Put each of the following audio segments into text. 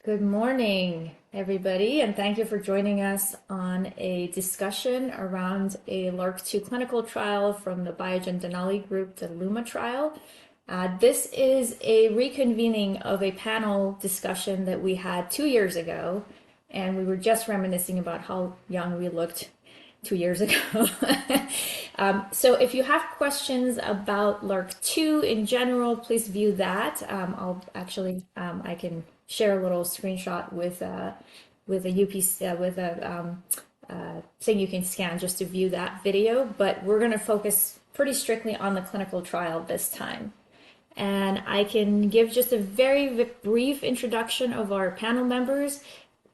Good morning, everybody, and thank you for joining us on a discussion around a LRRK2 clinical trial from the Biogen Denali group, the LUMA trial. This is a reconvening of a panel discussion that we had 2 years ago, and we were just reminiscing about how young we looked 2 years ago. So if you have questions about LRRK2 in general, please view that. I can share a little screenshot with a UPC with a thing you can scan just to view that video. But we're going to focus pretty strictly on the clinical trial this time. And I can give just a very brief introduction of our panel members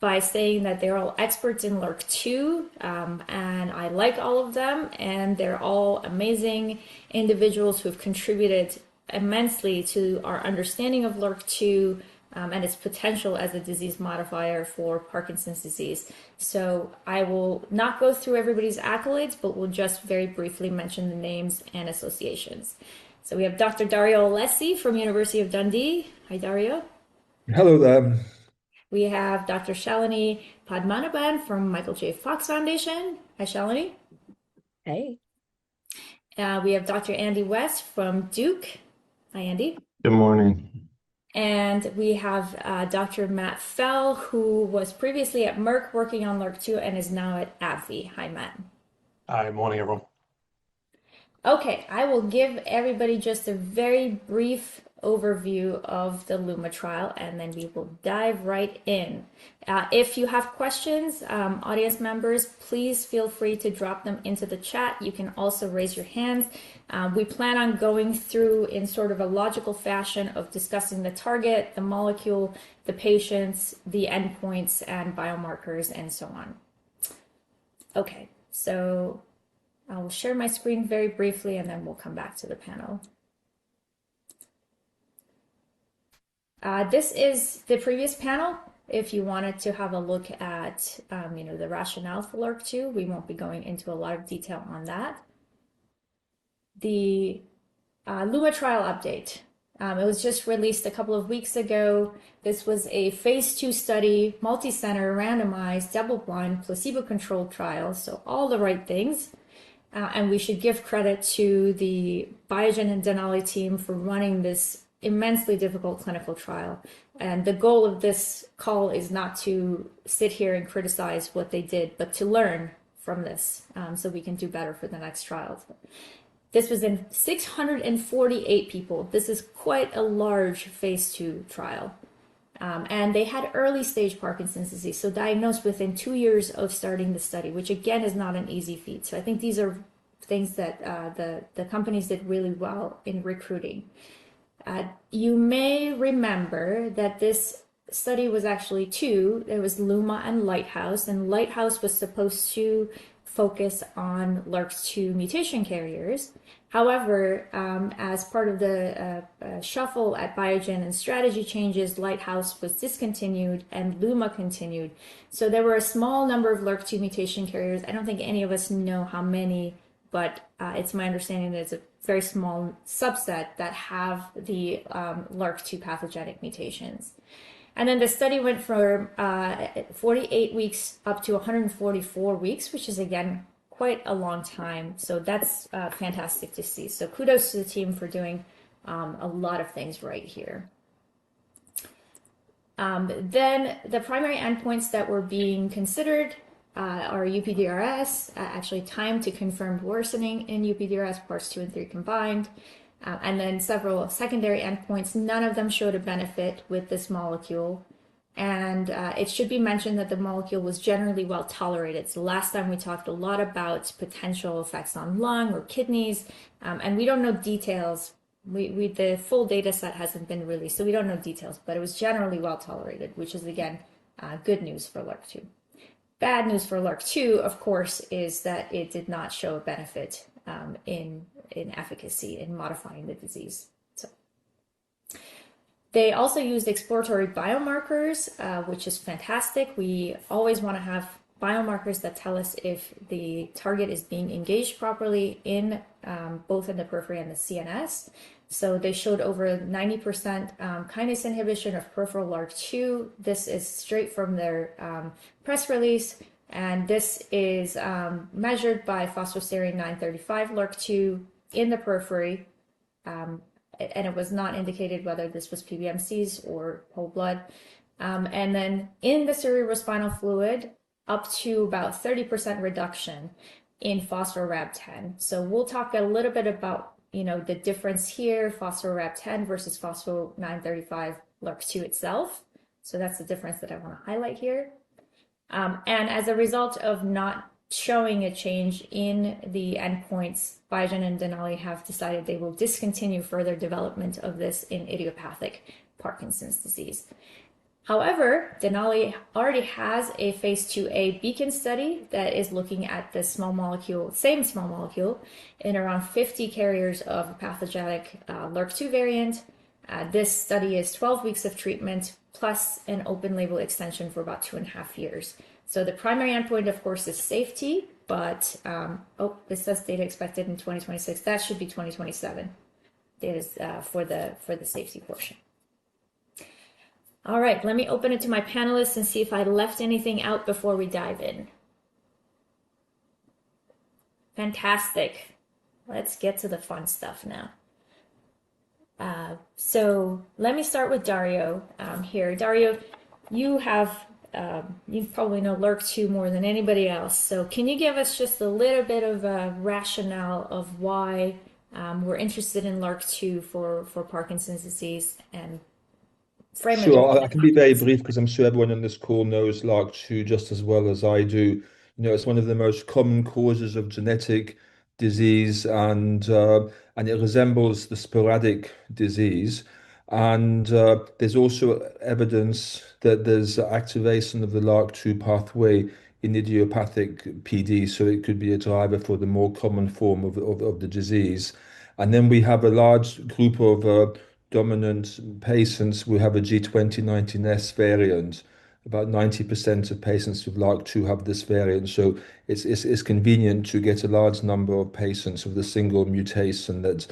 by saying that they're all experts in LRRK2, and I like all of them, and they're all amazing individuals who have contributed immensely to our understanding of LRRK2 and its potential as a disease modifier for Parkinson's disease. So I will not go through everybody's accolades, but we'll just very briefly mention the names and associations. So we have Dr. Dario Alessi from University of Dundee. Hi, Dario. Hello there. We have Dr. Shalini Padmanabhan from Michael J. Fox Foundation. Hi, Shalini. Hey. We have Dr. Andy West from Duke. Hi, Andy. Good morning. And we have Dr. Matt Fell, who was previously at Merck working on LRRK2 and is now at AbbVie. Hi, Matt. Hi, morning, everyone. Okay, I will give everybody just a very brief overview of the LUMA trial, and then we will dive right in. If you have questions, audience members, please feel free to drop them into the chat. You can also raise your hands. We plan on going through in sort of a logical fashion of discussing the target, the molecule, the patients, the endpoints, and biomarkers, and so on. Okay, so I will share my screen very briefly, and then we'll come back to the panel. This is the previous panel. If you wanted to have a look at, the rationale for LRRK2, we won't be going into a lot of detail on that. The LUMA trial update. It was just released a couple of weeks ago. This was a phase 2 study, multi-center, randomized, double-blind, placebo-controlled trial. So all the right things. And we should give credit to the Biogen and Denali team for running this immensely difficult clinical trial. And the goal of this call is not to sit here and criticize what they did, but to learn from this so we can do better for the next trials. This was in 648 people. This is quite a large phase 2 trial. And they had early stage Parkinson's disease, so diagnosed within 2 years of starting the study, which again is not an easy feat. So I think these are things that the companies did really well in recruiting. You may remember that this study was actually two. There was LUMA and Lighthouse, and Lighthouse was supposed to focus on LRRK2 mutation carriers. However, as part of the shuffle at Biogen and strategy changes, Lighthouse was discontinued and LUMA continued. So there were a small number of LRRK2 mutation carriers. I don't think any of us know how many, but it's my understanding that it's a very small subset that have the LRRK2 pathogenic mutations. And then the study went from 48 weeks up to 144 weeks, which is, again, quite a long time. So that's fantastic to see. So kudos to the team for doing a lot of things right here. Then the primary endpoints that were being considered are UPDRS, actually time to confirmed worsening in UPDRS, parts 2 and 3 combined, and then several secondary endpoints. None of them showed a benefit with this molecule. And it should be mentioned that the molecule was generally well tolerated. So last time we talked a lot about potential effects on lung or kidneys, and we don't know details. The full data set hasn't been released, so we don't know details, but it was generally well tolerated, which is, again, good news for LRRK2. Bad news for LRRK2, of course, is that it did not show a benefit in efficacy in modifying the disease. So they also used exploratory biomarkers, which is fantastic. We always want to have biomarkers that tell us if the target is being engaged properly in both in the periphery and the CNS. So they showed over 90% kinase inhibition of peripheral LRRK2. This is straight from their press release. And this is measured by phosphoserine 935 LRRK2 in the periphery. And it was not indicated whether this was PBMCs or whole blood. And then in the cerebrospinal fluid, up to about 30% reduction in phospho-Rab10. So we'll talk a little bit about the difference here, phospho-Rab10 versus phospho-935 LRRK2 itself. So that's the difference that I want to highlight here. And as a result of not showing a change in the endpoints, Biogen and Denali have decided they will discontinue further development of this in idiopathic Parkinson's disease. However, Denali already has a phase 2A Beacon study that is looking at the same small molecule, in around 50 carriers of a pathogenic LRRK2 variant. This study is 12 weeks of treatment plus an open label extension for about 2.5 years. So the primary endpoint, of course, is safety, but this says data expected in 2026. That should be 2027. Data is for the safety portion. All right, let me open it to my panelists and see if I left anything out before we dive in. Fantastic. Let's get to the fun stuff now. So let me start with Dario here. Dario, you probably know LRRK2 more than anybody else. So can you give us just a little bit of a rationale of why we're interested in LRRK2 for Parkinson's disease and frame it? Sure, I can be very brief because I'm sure everyone on this call knows LRRK2 just as well as I do. It's one of the most common causes of genetic disease, and it resembles the sporadic disease. And there's also evidence that there's activation of the LRRK2 pathway in idiopathic PD, so it could be a driver for the more common form of the disease. And then we have a large group of dominant patients. We have a G2019S variant. About 90% of patients with LRRK2 have this variant, so it's convenient to get a large number of patients with a single mutation that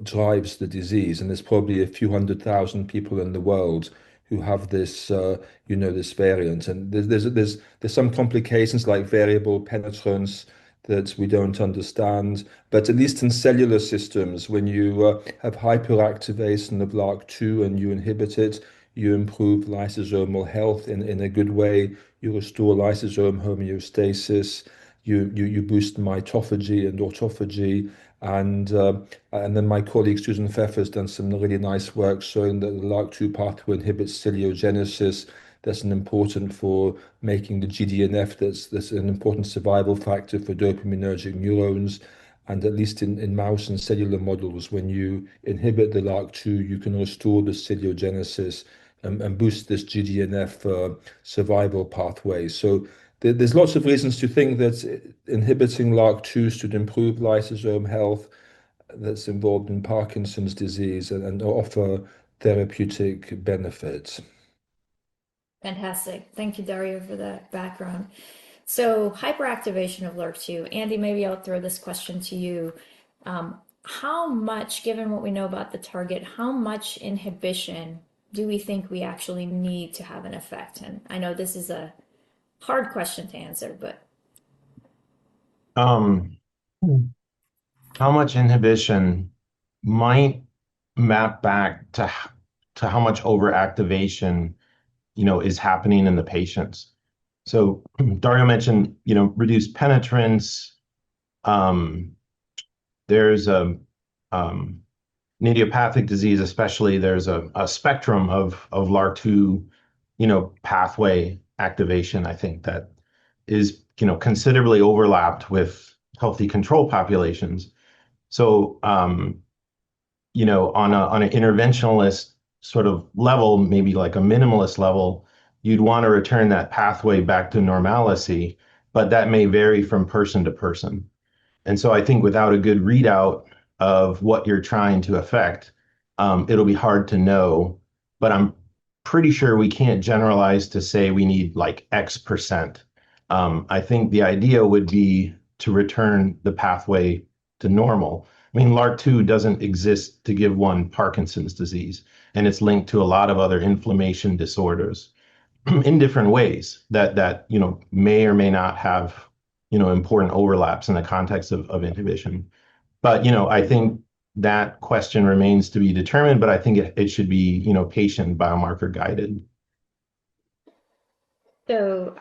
drives the disease. And there's probably a few 100,000 people in the world who have this this variant. And there's some complications like variable penetrance that we don't understand. But at least in cellular systems, when you have hyperactivation of LRRK2 and you inhibit it, you improve lysosomal health in a good way. You restore lysosome homeostasis. You boost mitophagy and autophagy. And then my colleague Susan Pfeffer has done some really nice work showing that the LRRK2 pathway inhibits celiogenesis. That's an important for making the GDNF. That's an important survival factor for dopaminergic neurons. And at least in mouse and cellular models, when you inhibit the LRRK2, you can restore the celiogenesis and boost this GDNF survival pathway. So there's lots of reasons to think that inhibiting LRRK2 should improve lysosome health that's involved in Parkinson's disease and offer therapeutic benefits. Fantastic. Thank you, Dario, for that background. So hyperactivation of LRRK2. Andy, maybe I'll throw this question to you. How much, given what we know about the target, how much inhibition do we think we actually need to have an effect? And I know this is a hard question to answer, but How much inhibition might map back to how much overactivation is happening in the patients. So Dario mentioned reduced penetrance. There's an idiopathic disease, especially there's a spectrum of LRRK2 pathway activation, I think, that is considerably overlapped with healthy control populations. So on an interventionalist sort of level, maybe like a minimalist level, you'd want to return that pathway back to normalcy, but that may vary from person to person. And so I think without a good readout of what you're trying to affect, it'll be hard to know, but I'm pretty sure we can't generalize to say we need like X%. I think the idea would be to return the pathway to normal. I mean, LRRK2 doesn't exist to give one Parkinson's disease, and it's linked to a lot of other inflammation disorders in different ways that may or may not have important overlaps in the context of inhibition. But I think that question remains to be determined, but I think it should be patient biomarker guided. So,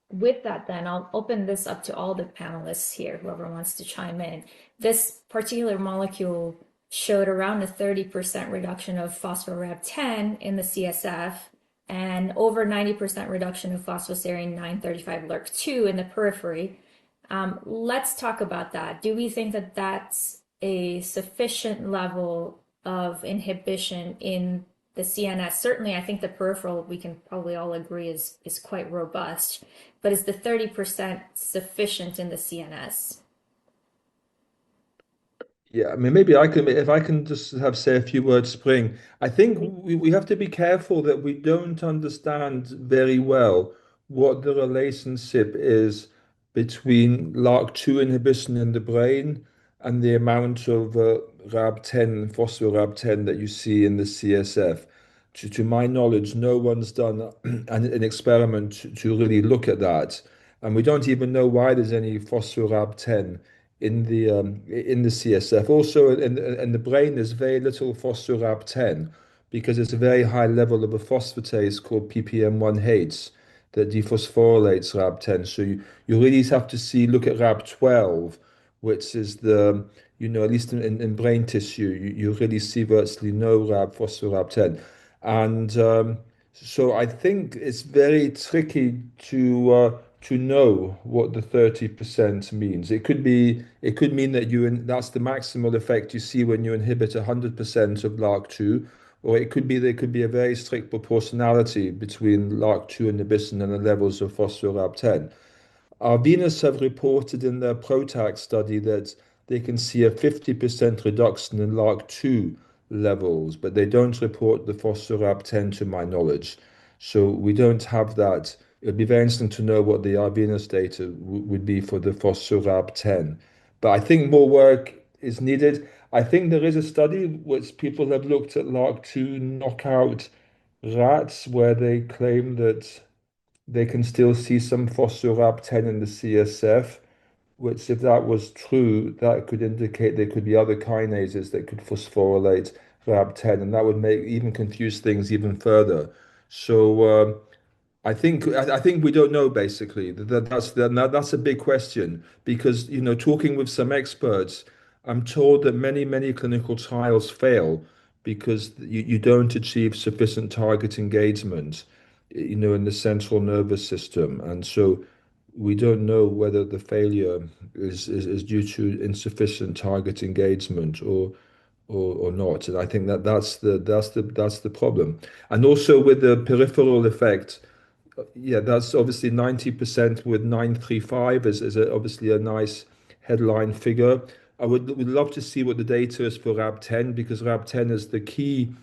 with that, then I'll open this up to all the panelists here, whoever wants to chime in. This particular molecule showed around a 30% reduction of phospho-Rab10 in the CSF and over 90% reduction of phosphoserine 935 LRRK2 in the periphery. Let's talk about that. Do we think that that's a sufficient level of inhibition in the CNS? Certainly, I think the peripheral, we can probably all agree, is quite robust. But is the 30% sufficient in the CNS? Yeah, I mean, maybe if I can just say a few words, Spring. I think we have to be careful that we don't understand very well what the relationship is between LRRK2 inhibition in the brain and the amount of RAB10, phospho-RAB10 that you see in the CSF. To my knowledge, no one's done an experiment to really look at that, and we don't even know why there's any phospho-RAB10 in the CSF. Also, in the brain, there's very little phospho-Rab10 because it's a very high level of a phosphatase called PPM1H that dephosphorylates Rab10. So you really have to look at Rab12, which is at least in brain tissue, you really see virtually no phospho-Rab10. And so I think it's very tricky to know what the 30% means. It could mean that that's the maximal effect you see when you inhibit 100% of LRRK2, or it could be there could be a very strict proportionality between LRRK2 inhibition and the levels of phospho-Rab10. Arvinas have reported in their PROTAC study that they can see a 50% reduction in LRRK2 levels, but they don't report the phospho-Rab10 to my knowledge. So we don't have that. It'd be very interesting to know what the Arvinas data would be for the phospho-Rab10. But I think more work is needed. I think there is a study which people have looked at LRRK2 knockout rats where they claim that they can still see some phospho-Rab10 in the CSF, which, if that was true, that could indicate there could be other kinases that could phosphorylate Rab10, and that would even confuse things even further. So I think we don't know basically. That's a big question because talking with some experts, I'm told that many clinical trials fail because you don't achieve sufficient target engagement, in the central nervous system, and so we don't know whether the failure is due to insufficient target engagement or not. And I think that's the problem. And also with the peripheral effect, yeah, that's obviously 90% with 935 obviously a nice headline figure. I would love to see what the data is for RAB10 because RAB10 is the key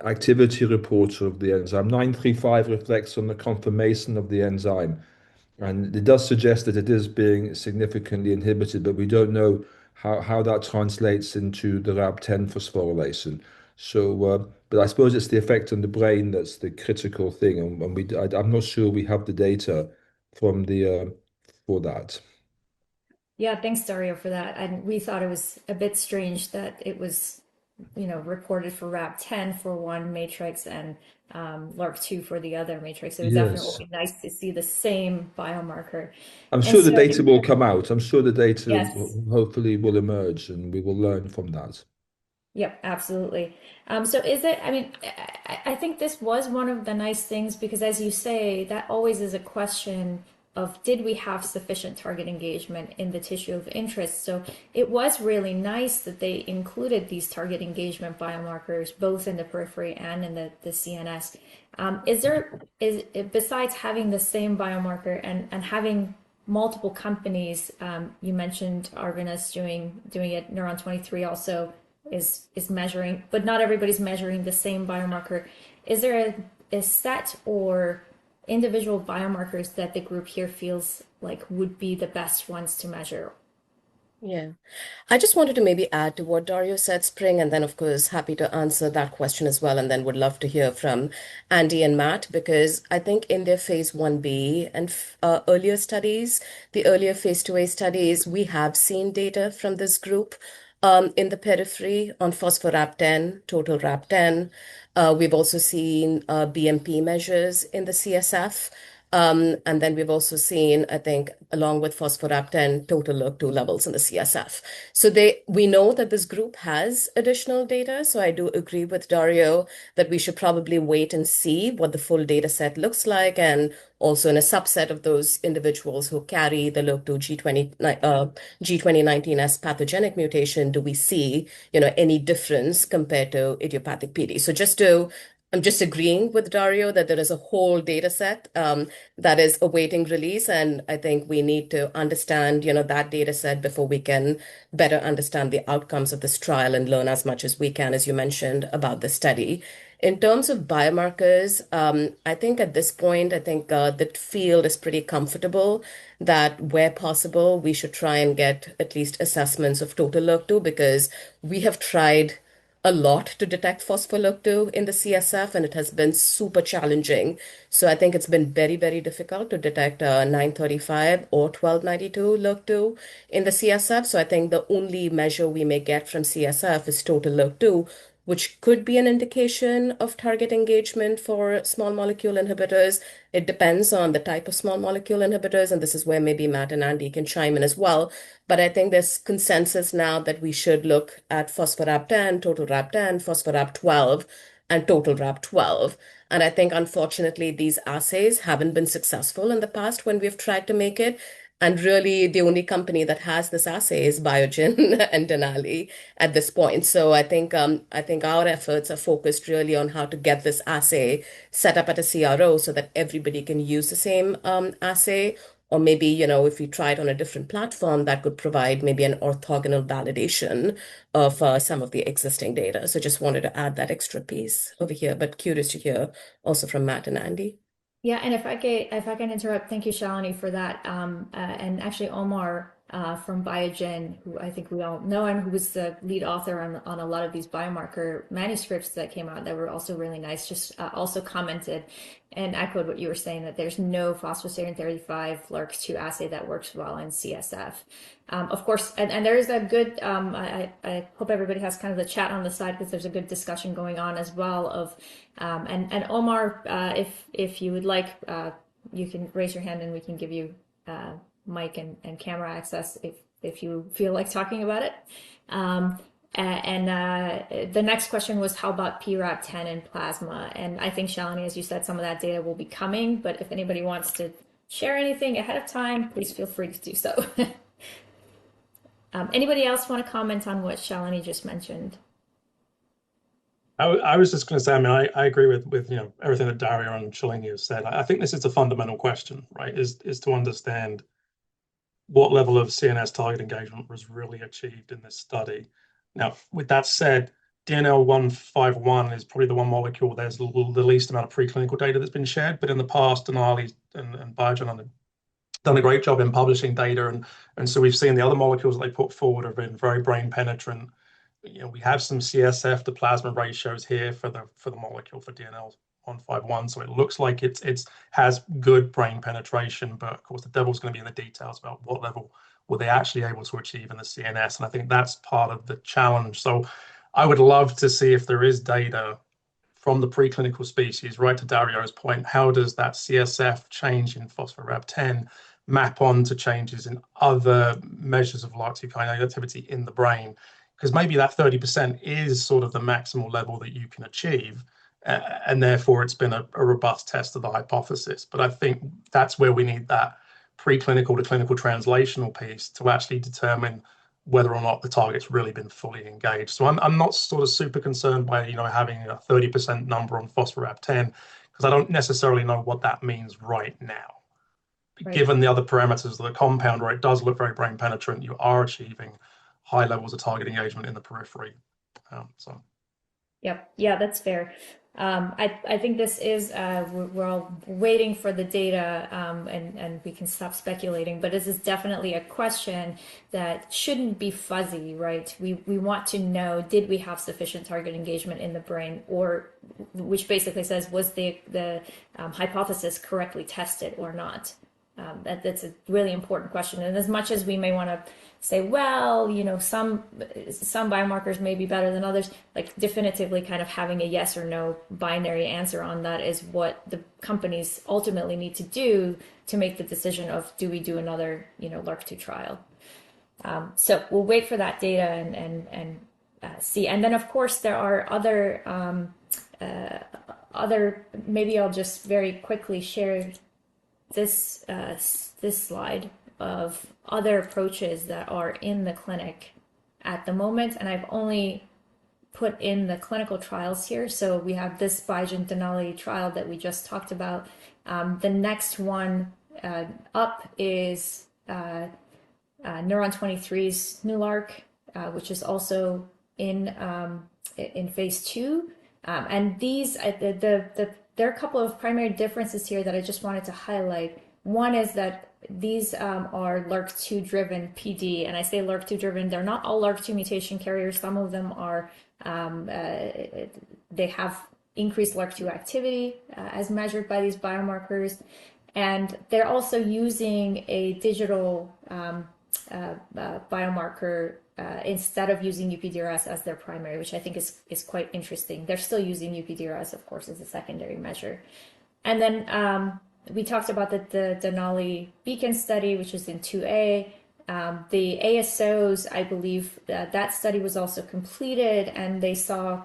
activity reporter of the enzyme. 935 reflects on the conformation of the enzyme, and it does suggest that it is being significantly inhibited, but we don't know how that translates into the RAB10 phosphorylation. So, but I suppose it's the effect on the brain that's the critical thing, and I'm not sure we have the data from for that. Yeah, thanks, Dario, for that. And we thought it was a bit strange that it was, reported for RAB10 for one matrix and LRRK2 for the other matrix. It would definitely Yes, be nice to see the same biomarker. I'm And sure the so, data will come out. I'm sure the data yes. hopefully will emerge, and we will learn from that. Yep, absolutely. So is it, I mean, I think this was one of the nice things because as you say, that always is a question of did we have sufficient target engagement in the tissue of interest? So it was really nice that they included these target engagement biomarkers both in the periphery and in the CNS. Besides having the same biomarker and having multiple companies, you mentioned Arvinas doing it, Neuron 23 also is measuring, but not everybody's measuring the same biomarker. Is there a set or individual biomarkers that the group here feels like would be the best ones to measure? Yeah. I just wanted to maybe add to what Dario said, Spring, and then, of course, happy to answer that question as well. And then would love to hear from Andy and Matt, because I think in their phase 1B and earlier studies, the earlier phase 2A studies, we have seen data from this group in the periphery on phospho-RAP10, total RAP10. We've also seen BMP measures in the CSF. And then we've also seen, I think, along with phospho-RAP10, total LRRK2 levels in the CSF. So we know that this group has additional data. So I do agree with Dario that we should probably wait and see what the full data set looks like. And also in a subset of those individuals who carry the LRRK2 G2019S pathogenic mutation, do we see, any difference compared to idiopathic PD? So I'm just agreeing with Dario that there is a whole data set that is awaiting release. And I think we need to understand, that data set before we can better understand the outcomes of this trial and learn as much as we can, as you mentioned, about the study. In terms of biomarkers, I think at this point, the field is pretty comfortable that where possible, we should try and get at least assessments of total LRRK2 because we have tried a lot to detect phospho-LRRK2 in the CSF, and it has been super challenging. So I think it's been very, very difficult to detect 935 or 1292 LRRK2 in the CSF. So I think the only measure we may get from CSF is total LRRK2, which could be an indication of target engagement for small molecule inhibitors. It depends on the type of small molecule inhibitors, and this is where maybe Matt and Andy can chime in as well. But I think there's consensus now that we should look at phospho-RAP10, total RAP10, phospho-RAP12, and total RAP12. And I think, unfortunately, these assays haven't been successful in the past when we've tried to make it. And really, the only company that has this assay is Biogen and Denali at this point. So I think our efforts are focused really on how to get this assay set up at a CRO so that everybody can use the same assay. Or maybe, if we try it on a different platform, that could provide maybe an orthogonal validation of some of the existing data. So just wanted to add that extra piece over here, but curious to hear also from Matt and Andy. Yeah, and if I can interrupt, thank you, Shalini, for that. And actually, Omar from Biogen, who I think we all know, and who was the lead author on a lot of these biomarker manuscripts that came out that were also really nice, just also commented and echoed what you were saying, that there's no phosphoserine 35 LRRK2 assay that works well in CSF. Of course, and there is a good, I hope everybody has kind of the chat on the side because there's a good discussion going on as well of, and Omar, if you would like, you can raise your hand and we can give you mic and camera access if you feel like talking about it. The next question was, how about PRAP10 in plasma? And I think, Shalini, as you said, some of that data will be coming, but if anybody wants to share anything ahead of time, please feel free to do so. Anybody else want to comment on what Shalini just mentioned? I was just going to say, I mean, I agree with everything that Dario and Shalini have said. I think this is a fundamental question, right? Is to understand what level of CNS target engagement was really achieved in this study. Now, with that said, DNL151 is probably the one molecule there's the least amount of preclinical data that's been shared, but in the past, Denali and Biogen have done a great job in publishing data, and so we've seen the other molecules that they put forward have been very brain penetrant. We have some CSF to plasma ratios here for the molecule for DNL151, so it looks like it has good brain penetration, but of course the devil's going to be in the details about what level were they actually able to achieve in the CNS, and I think that's part of the challenge. So I would love to see if there is data from the preclinical species, right to Dario's point, how does that CSF change in phospho-RAP10 map on to changes in other measures of LRRK2 kinase activity in the brain? Because maybe that 30% is sort of the maximal level that you can achieve, and therefore it's been a robust test of the hypothesis. But I think that's where we need that preclinical to clinical translational piece to actually determine whether or not the target's really been fully engaged. So I'm not sort of super concerned by having a 30% number on phospho-RAP10 because I don't necessarily know what that means right now. Right. Given the other parameters of the compound, where it does look very brain penetrant, you are achieving high levels of target engagement in the periphery. Yep. Yeah, that's fair. I think this is, we're all waiting for the data, and we can stop speculating, but this is definitely a question that shouldn't be fuzzy, right? We want to know, did we have sufficient target engagement in the brain, or which basically says, was the hypothesis correctly tested or not? That's a really important question. And as much as we may want to say, well, some biomarkers may be better than others, like definitively kind of having a yes or no binary answer on that is what the companies ultimately need to do to make the decision of, do we do another, LRRK2 trial? So we'll wait for that data and see. And then of course there are other, maybe I'll just very quickly share this slide of other approaches that are in the clinic at the moment, and I've only put in the clinical trials here. So we have this Biogen Denali trial that we just talked about. The next one up is Neuron 23's LRRK, which is also in phase 2. And these, there are a couple of primary differences here that I just wanted to highlight. One is that these are LRRK2 driven PD, and I say LRRK2 driven, they're not all LRRK2 mutation carriers. Some of them are, they have increased LRRK2 activity as measured by these biomarkers, and they're also using a digital biomarker instead of using UPDRS as their primary, which I think is quite interesting. They're still using UPDRS, of course, as a secondary measure. And then we talked about the Denali Beacon study, which is in 2A. The ASOs, I believe that study was also completed, and they saw,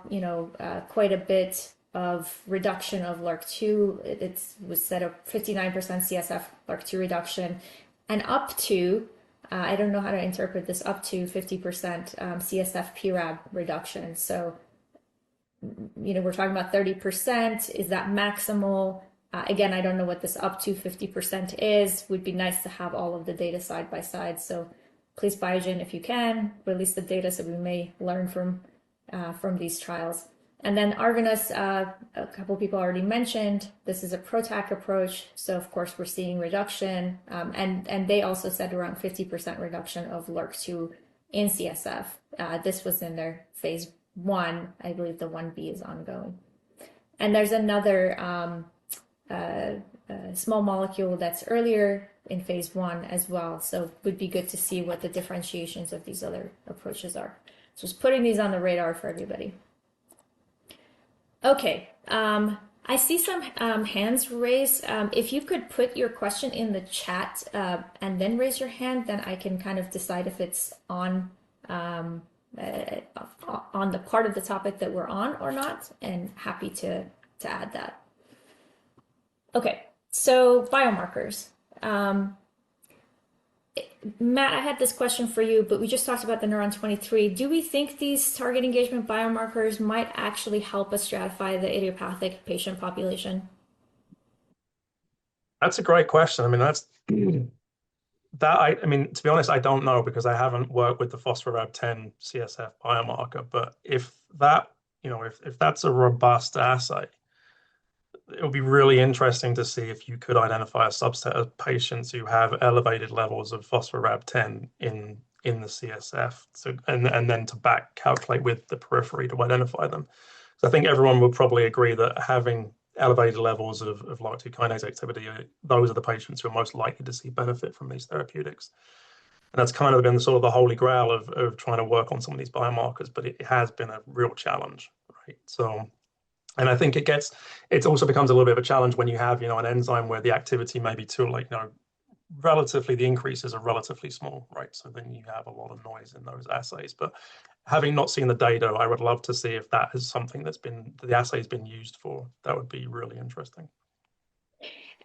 quite a bit of reduction of LRRK2. It was set up 59% CSF LRRK2 reduction, and up to, I don't know how to interpret this, up to 50% CSF PRAB reduction. So, we're talking about 30%. Is that maximal? Again, I don't know what this up to 50% is. Would be nice to have all of the data side by side. So please, Biogen, if you can, release the data so we may learn from these trials. And then Arvinas, a couple of people already mentioned, this is a PROTAC approach. So of course we're seeing reduction, and they also said around 50% reduction of LRRK2 in CSF. This was in their phase 1. I believe the 1B is ongoing. And there's another small molecule that's earlier in phase 1 as well. So it would be good to see what the differentiations of these other approaches are. So just putting these on the radar for everybody. Okay, I see some hands raised. If you could put your question in the chat and then raise your hand, then I can kind of decide if it's on the part of the topic that we're on or not, and happy to add that. Okay, so biomarkers. Matt, I had this question for you, but we just talked about the Neuron 23. Do we think these target engagement biomarkers might actually help us stratify the idiopathic patient population? That's a great question. I mean, I mean, to be honest, I don't know, because I haven't worked with the phospho-Rab10 CSF biomarker. But if that, if that's a robust assay, it would be really interesting to see if you could identify a subset of patients who have elevated levels of phospho-Rab10 in the CSF, and then to back calculate with the periphery to identify them. So I think everyone would probably agree that having elevated levels of LRRK2 kinase activity, those are the patients who are most likely to see benefit from these therapeutics. And that's kind of been sort of the holy grail of trying to work on some of these biomarkers, but it has been a real challenge, right? So, and I think it also becomes a little bit of a challenge when you have, an enzyme where the activity may be too, relatively, the increases are relatively small, right? So then you have a lot of noise in those assays. But having not seen the data, I would love to see if that is something the assay's been used for. That would be really interesting.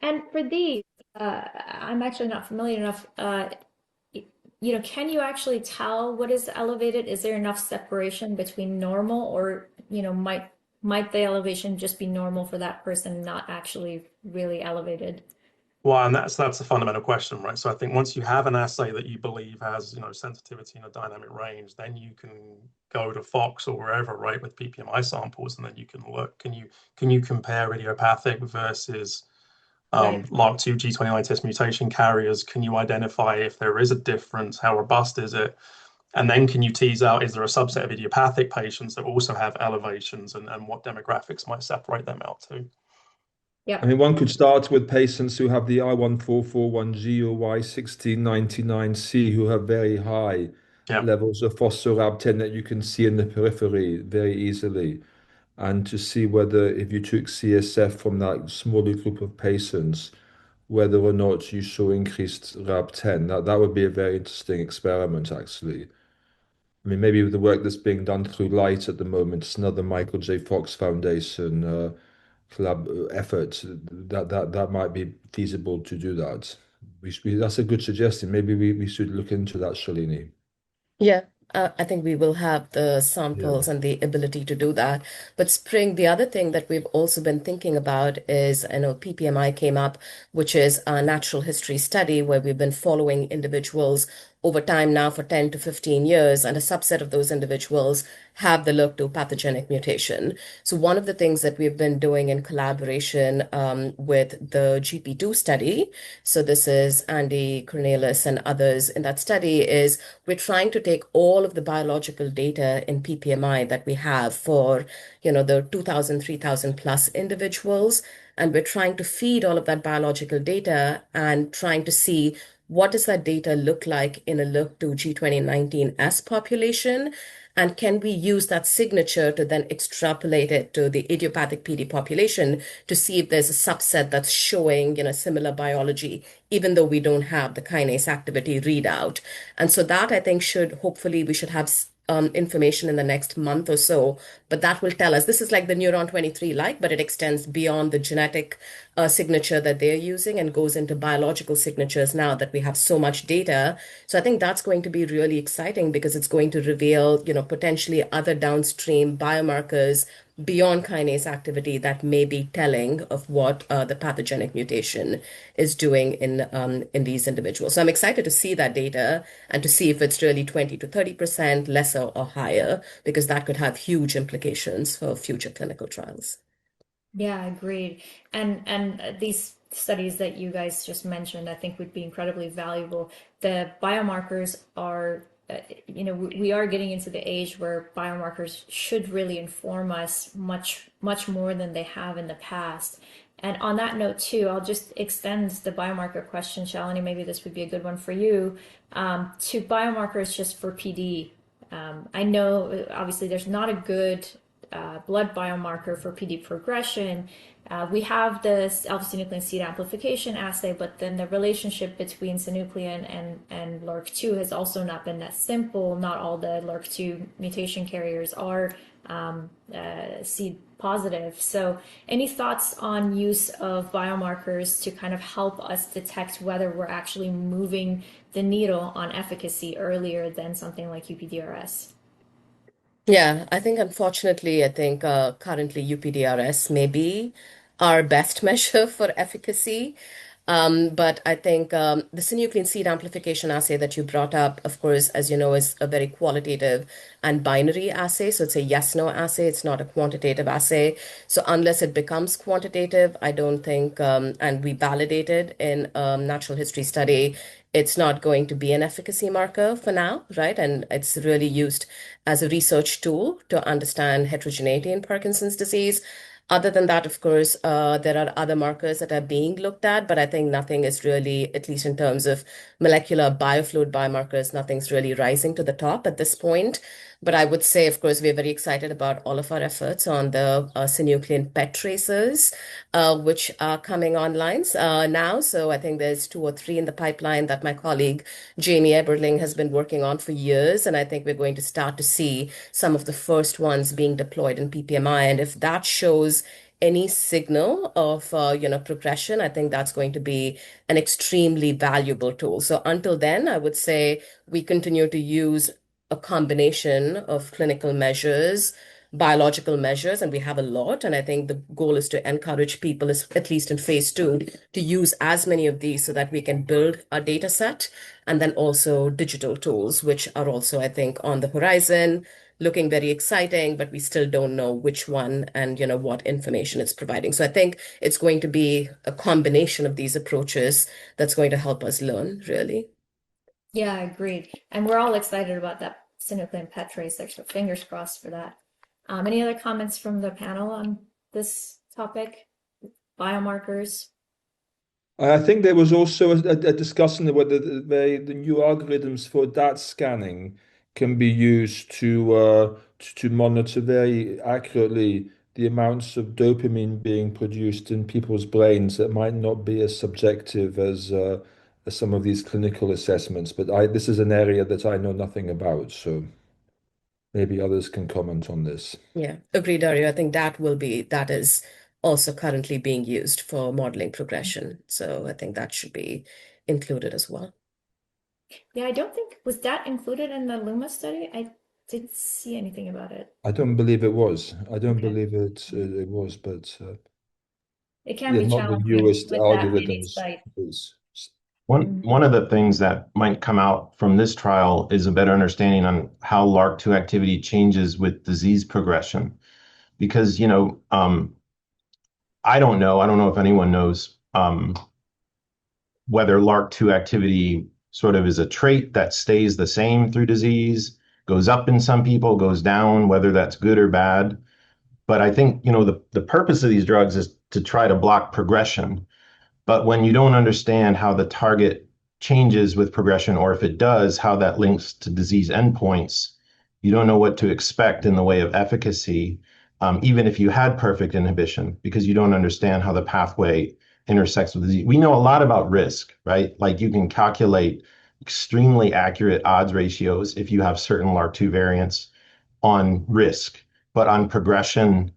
And for these, I'm actually not familiar enough. Can you actually tell what is elevated? Is there enough separation between normal, or, might the elevation just be normal for that person, not actually really elevated? Well, and that's a fundamental question, right? So I think once you have an assay that you believe has, sensitivity in a dynamic range, then you can go to Fox or wherever, right, with PPMI samples, and then you can look. Can you compare idiopathic versus Right. LRRK2 G29 test mutation carriers? Can you identify if there is a difference? How robust is it? And then can you tease out, is there a subset of idiopathic patients that also have elevations, and what demographics might separate them out too? I Yep. mean, one could start with patients who have the I1441G or Y1699C who have very high Yeah. levels of phospho-Rab10 that you can see in the periphery very easily. And to see whether, if you took CSF from that smaller group of patients, whether or not you saw increased Rab10. That would be a very interesting experiment, actually. I mean, maybe with the work that's being done through Light at the moment, it's another Michael J. Fox Foundation collab effort. That might be feasible to do that. That's a good suggestion. Maybe we should look into that, Shalini. Yeah, I think we will have the Yeah. samples and the ability to do that. But Spring, the other thing that we've also been thinking about is, I know PPMI came up, which is a natural history study where we've been following individuals over time now for 10 to 15 years, and a subset of those individuals have the LRRK2 pathogenic mutation. So one of the things that we've been doing in collaboration with the GP2 study, so this is Andy Cornelis and others in that study, is we're trying to take all of the biological data in PPMI that we have for, the 2,000, 3,000 plus individuals, and we're trying to feed all of that biological data and trying to see what does that data look like in a LRRK2 G2019S population, and can we use that signature to then extrapolate it to the idiopathic PD population to see if there's a subset that's showing, similar biology, even though we don't have the kinase activity readout. And so that I think we should have information in the next month or so, but that will tell us. This is like the Neuron 23 like, but it extends beyond the genetic signature that they're using and goes into biological signatures now that we have so much data. So I think that's going to be really exciting because it's going to reveal, potentially other downstream biomarkers beyond kinase activity that may be telling of what the pathogenic mutation is doing in these individuals. So I'm excited to see that data and to see if it's really 20 to 30% lesser or higher, because that could have huge implications for future clinical trials. Yeah, agreed. And these studies that you guys just mentioned, I think would be incredibly valuable. The biomarkers are, we are getting into the age where biomarkers should really inform us much more than they have in the past. And on that note too, I'll just extend the biomarker question, Shalini. Maybe this would be a good one for you, to biomarkers just for PD. I know obviously there's not a good blood biomarker for PD progression. We have the alpha-synuclein seed amplification assay, but then the relationship between synuclein and LRRK2 has also not been that simple. Not all the LRRK2 mutation carriers are seed positive. So any thoughts on use of biomarkers to kind of help us detect whether we're actually moving the needle on efficacy earlier than something like UPDRS? Yeah, I think unfortunately, currently UPDRS may be our best measure for efficacy. But I think the synuclein seed amplification assay that you brought up, of course, as you know, is a very qualitative and binary assay. So it's a yes/no assay. It's not a quantitative assay. So unless it becomes quantitative, I don't think, and we validated in natural history study, it's not going to be an efficacy marker for now, right? And it's really used as a research tool to understand heterogeneity in Parkinson's disease. Other than that, of course, there are other markers that are being looked at, but I think nothing is really, at least in terms of molecular biofluid biomarkers, nothing's really rising to the top at this point. But I would say, of course, we're very excited about all of our efforts on the synuclein PET tracers, which are coming online now. So I think there's 2 or 3 in the pipeline that my colleague Jamie Eberling has been working on for years. And I think we're going to start to see some of the first ones being deployed in PPMI. And if that shows any signal of progression, I think that's going to be an extremely valuable tool. So until then, I would say we continue to use a combination of clinical measures biological measures, and we have a lot. And I think the goal is to encourage people, at least in phase 2, to use as many of these so that we can build a data set, and then also digital tools, which are also, I think, on the horizon, looking very exciting, but we still don't know which one and what information it's providing. So I think it's going to be a combination of these approaches that's going to help us learn, really. Yeah, I agree. And we're all excited about that synuclein PET tracer, so fingers crossed for that. Any other comments from the panel on this topic? Biomarkers? I think there was also a discussion of whether the new algorithms for that scanning can be used to monitor very accurately the amounts of dopamine being produced in people's brains that might not be as subjective as some of these clinical assessments. But this is an area that I know nothing about, so maybe others can comment on this. Yeah, agree, Dario. I think that is also currently being used for modeling progression. So I think that should be included as well. Yeah, I don't think, was that included in the LUMA study? I didn't see anything about it. I don't believe it was. I don't Okay. believe it was, but It can yeah, be not the challenging newest with that many algorithms. sites. One of the things that might come out from this trial is a better understanding on how LRRK2 activity changes with disease progression. Because, I don't know if anyone knows whether LRRK2 activity sort of is a trait that stays the same through disease, goes up in some people, goes down, whether that's good or bad. But I think, the purpose of these drugs is to try to block progression. But when you don't understand how the target changes with progression, or if it does, how that links to disease endpoints, you don't know what to expect in the way of efficacy, even if you had perfect inhibition, because you don't understand how the pathway intersects with disease. We know a lot about risk, right? Like you can calculate extremely accurate odds ratios if you have certain LRRK2 variants on risk, but on progression,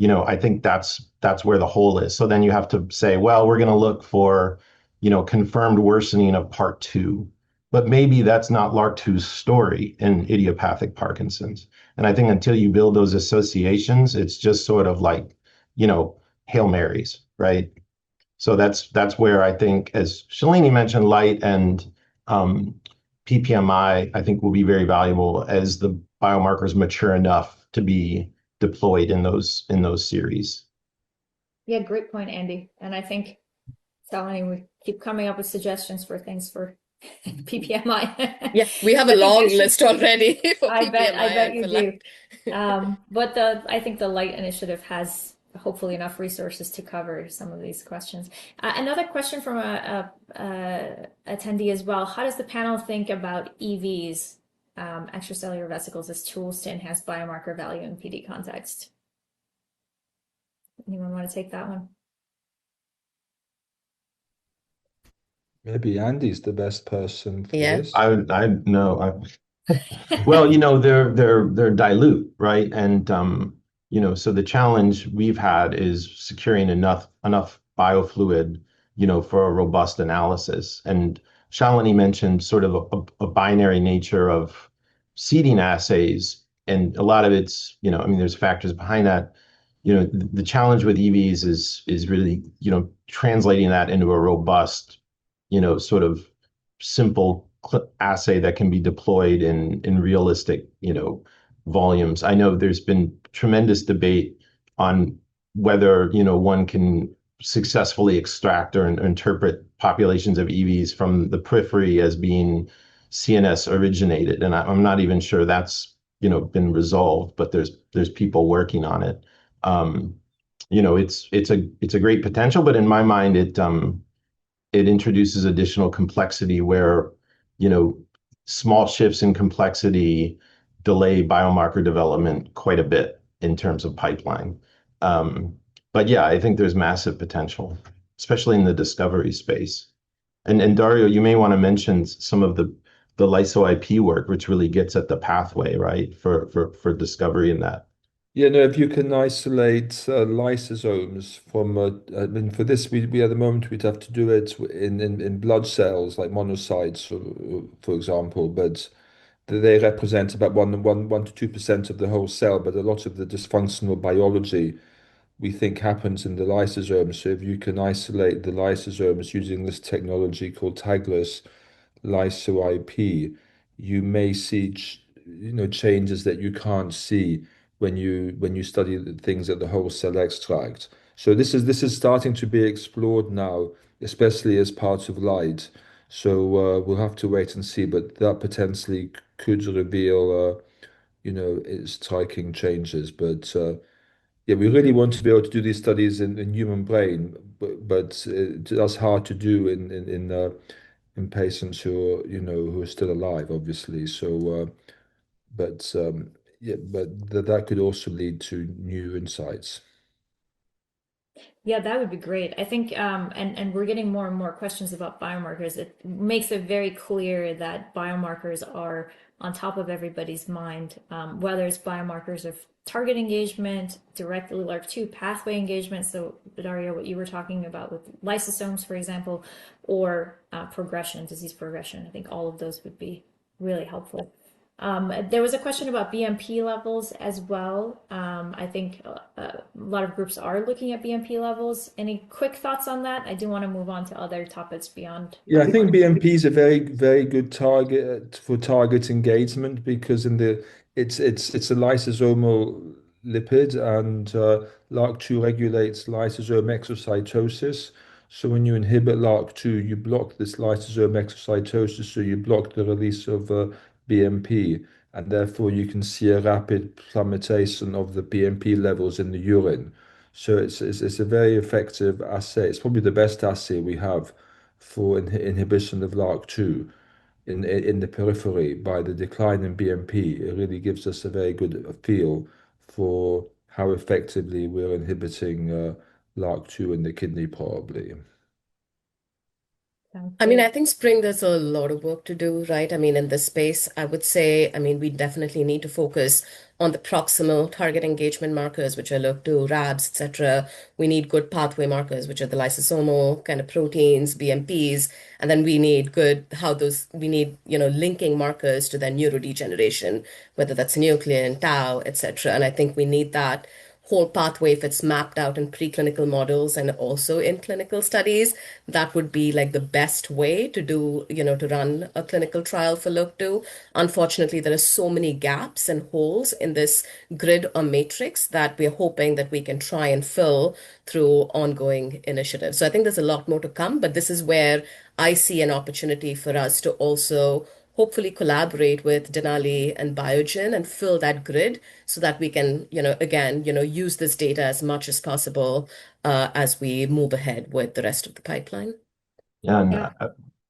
I think that's where the hole is. So then you have to say, well, we're going to look for, confirmed worsening of part 2, but maybe that's not LRRK2's story in idiopathic Parkinson's. And I think until you build those associations, it's just sort of like, Hail Marys, right? So that's where I think, as Shalini mentioned, light and PPMI, I think will be very valuable as the biomarkers mature enough to be deployed in those series. Yeah, great point, Andy. And I think, Shalini, we keep coming up with suggestions for things for PPMI. Yeah, we have a long list already for I bet PPMI you and for do. light. But I think the Light Initiative has hopefully enough resources to cover some of these questions. Another question from a attendee as well. How does the panel think about EVs, extracellular vesicles, as tools to enhance biomarker value in PD context? Anyone want to take that one? Maybe Andy's the best person for Yeah. this. I know. Well, they're dilute, right? And so the challenge we've had is securing enough biofluid, for a robust analysis. And Shalini mentioned sort of a binary nature of seeding assays, and a lot of it's, there's factors behind that. The challenge with EVs is really, translating that into a robust, sort of simple assay that can be deployed in realistic, volumes. I know there's been tremendous debate on whether, one can successfully extract or interpret populations of EVs from the periphery as being CNS originated. And I'm not even sure that's, been resolved, but there's people working on it. It's a great potential, but in my mind, it introduces additional complexity where, small shifts in complexity delay biomarker development quite a bit in terms of pipeline. But yeah, I think there's massive potential, especially in the discovery space. And Dario, you may want to mention some of the lyso IP work, which really gets at the pathway, right, for discovery in that. Yeah, no, if you can isolate lysosomes from, I mean, for this, we at the moment we'd have to do it in blood cells like monocytes, for example. But they represent about 1 to 2% of the whole cell, but a lot of the dysfunctional biology we think happens in the lysosomes. So if you can isolate the lysosomes using this technology called tagless lyso-IP, you may see changes that you can't see when you study the things at the whole cell extract. So this is starting to be explored now, especially as part of LIDE. So we'll have to wait and see, but that potentially could reveal it's striking changes. But yeah, we really want to be able to do these studies in human brain, but that's hard to do in patients who are still alive, obviously. So, yeah, but that could also lead to new insights. Yeah, that would be great. I think, and we're getting more and more questions about biomarkers. It makes it very clear that biomarkers are on top of everybody's mind, whether it's biomarkers of target engagement, direct LRRK2 pathway engagement. So, Dario, what you were talking about with lysosomes, for example, or progression, disease progression. I think all of those would be really helpful. There was a question about BMP levels as well. I think a lot of groups are looking at BMP levels. Any quick thoughts on that? I do want to move on to other topics beyond Yeah, I think biomarkers. BMP is a very, very good target for target engagement because it's a lysosomal lipid, and LRRK2 regulates lysosome exocytosis. So when you inhibit LRRK2, you block this lysosome exocytosis, so you block the release of BMP, and therefore you can see a rapid plummetation of the BMP levels in the urine. So it's a very effective assay. It's probably the best assay we have for inhibition of LRRK2 in the periphery by the decline in BMP. It really gives us a very good feel for how effectively we're inhibiting LRRK2 in the kidney, probably. Sounds I mean, great. I think Spring, there's a lot of work to do, right? I mean, in this space, I would say, I mean, we definitely need to focus on the proximal target engagement markers, which are LRRK2, RABs, etc. We need good pathway markers, which are the lysosomal kind of proteins, BMPs, and then we need we need, linking markers to their neurodegeneration, whether that's nuclein, tau, etc. And I think we need that whole pathway if it's mapped out in preclinical models and also in clinical studies. That would be like the best way to do, to run a clinical trial for LRRK2. Unfortunately, there are so many gaps and holes in this grid or matrix that we're hoping that we can try and fill through ongoing initiatives. So I think there's a lot more to come, but this is where I see an opportunity for us to also hopefully collaborate with Denali and Biogen and fill that grid so that we can, again, use this data as much as possible as we move ahead with the rest of the pipeline. Yeah, and Yeah.